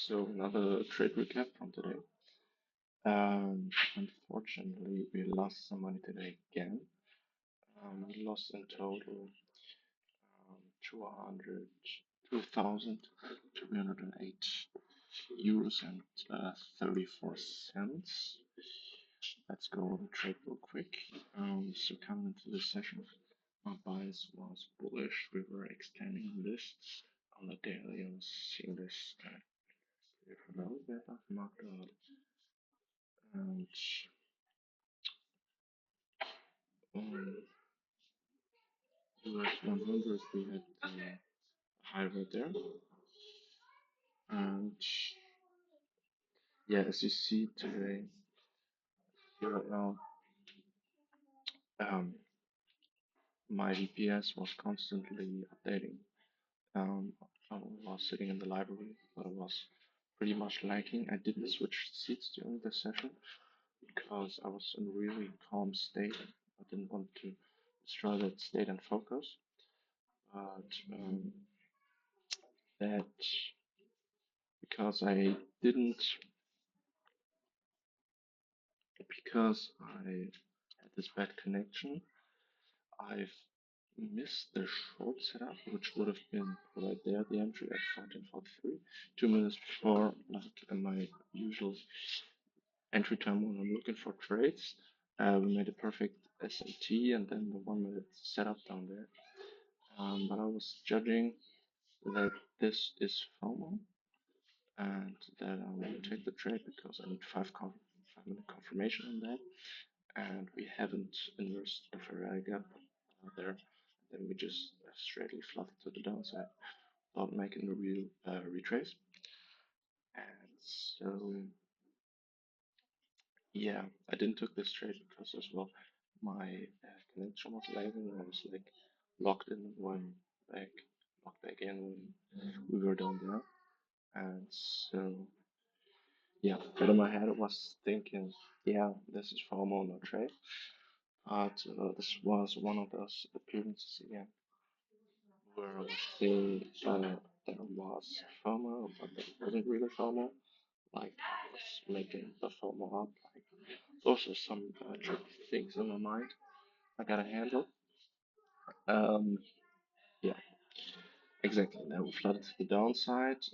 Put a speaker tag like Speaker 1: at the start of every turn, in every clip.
Speaker 1: So another trade recap from today. Unfortunately, we lost some money today again. We lost in total 200, 2,308 euros and 34 cents. Let's go over the trade real quick. So coming into this session, my bias was bullish. We were extending this on the daily. I was seeing this very bad marked out. And on US 100, we had high right there. And yeah, as you see today, here right now, um, my VPS was constantly updating. I was sitting in the library, but I was pretty much lagging. I didn't switch seats during the session because I was in a really calm state. I didn't want to destroy that state and focus. But that because I didn't, because I had this bad connection, I've missed the short setup, which would have been right there, the entry at 14:43, 2 minutes before, like in my usual entry time when I'm looking for trades. We made a perfect SMT and then the 1 minute setup down there. But I was judging that this is FOMO and that I want to take the trade because I need 5 minute confirmation on that. And we haven't inversed the Ferrari gap there. Then we just straightly flooded to the downside without making a real retrace. And so yeah, I didn't took this trade because as well my connection was lagging. I was like locked in when back, locked back in when we were down there. And so yeah, but in my head I was thinking, yeah, this is FOMO, no trade. But this was one of those appearances again where I would say there was FOMO, but there wasn't really FOMO. Like I was making the FOMO up. Like those are some tricky things in my mind I gotta handle. Um, yeah, exactly. Then we flooded to the downside.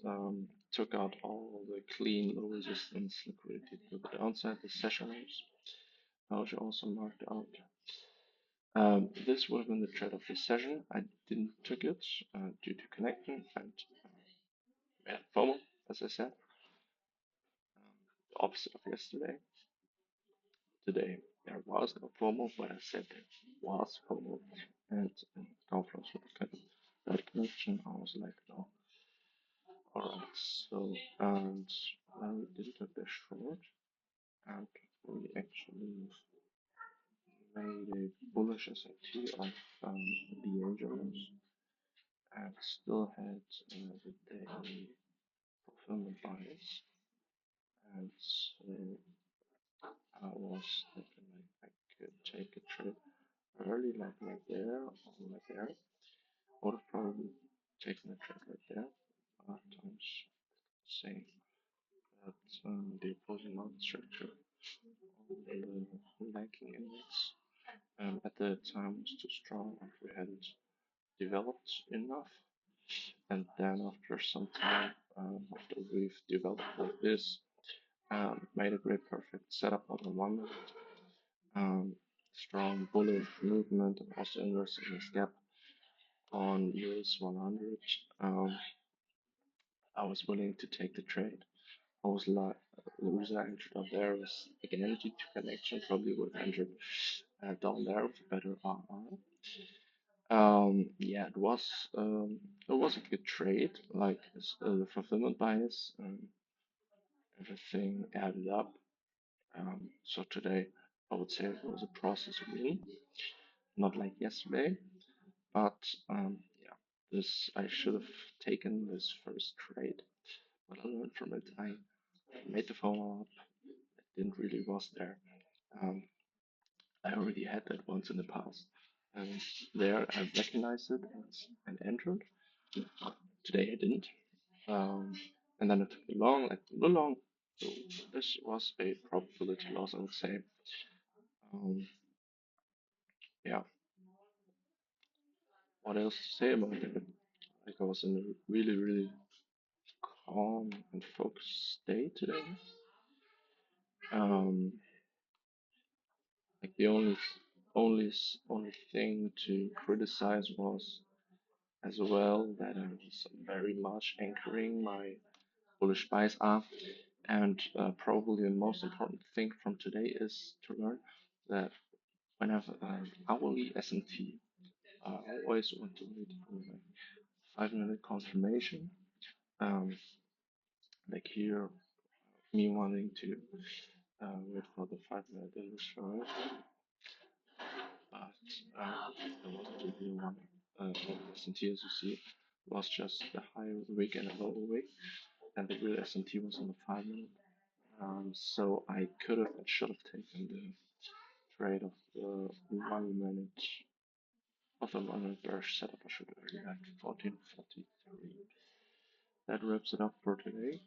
Speaker 1: Took out all the clean low resistance liquidity to the downside. The session lows are also marked out. This would have been the trade of the session. I didn't took it due to connecting and yeah, FOMO, as I said. The opposite of yesterday. Today there was no FOMO, but I said there was FOMO. And conference with kind of that connection, I was like, no. Alright, so and we did took the short and we actually made a bullish SMT of the angels and still had the daily fulfillment bias. And so I was thinking like I could take a trade early, like right there or right there. Would have probably taken a trade right there. But I'm saying that the opposing market structure on the banking index at the time was too strong and we hadn't developed enough. And then after some time, after we've developed like this, made a great perfect setup on the 1 minute, strong bullish movement and also inverse in this gap on US 100. I was willing to take the trade. I was like, the reason I entered up there was again due to connection, probably would have entered down there with a better RR. Yeah, it was a good trade. Like the fulfillment bias, everything added up. So today I would say it was a process win, not like yesterday. But yeah, this I should have taken this first trade, but I learned from it. I made the follow up. It didn't really was there. Um, I already had that once in the past, and there I recognized it and entered. Today I didn't. Um, and then it took me long, like a little long. So this was a probability loss, I would say. Um, yeah, what else to say about it? Like I was in a really, really calm and focused state today. Um, like the only thing to criticize was as well that I was very much anchoring my bullish bias up. And probably the most important thing from today is to learn that when I have an hourly S&T, I always want to wait for my 5 minute confirmation. Um, like here, me wanting to wait for the 5 minute initial, but there wasn't really one. S&T, as you see, was just the high wick and a lower wick, and the real S&T was on the 5 minute. So I could have and should have taken the trade of the 1 minute of the 1 minute bearish setup. I should have already had 14:43. That wraps it up for today.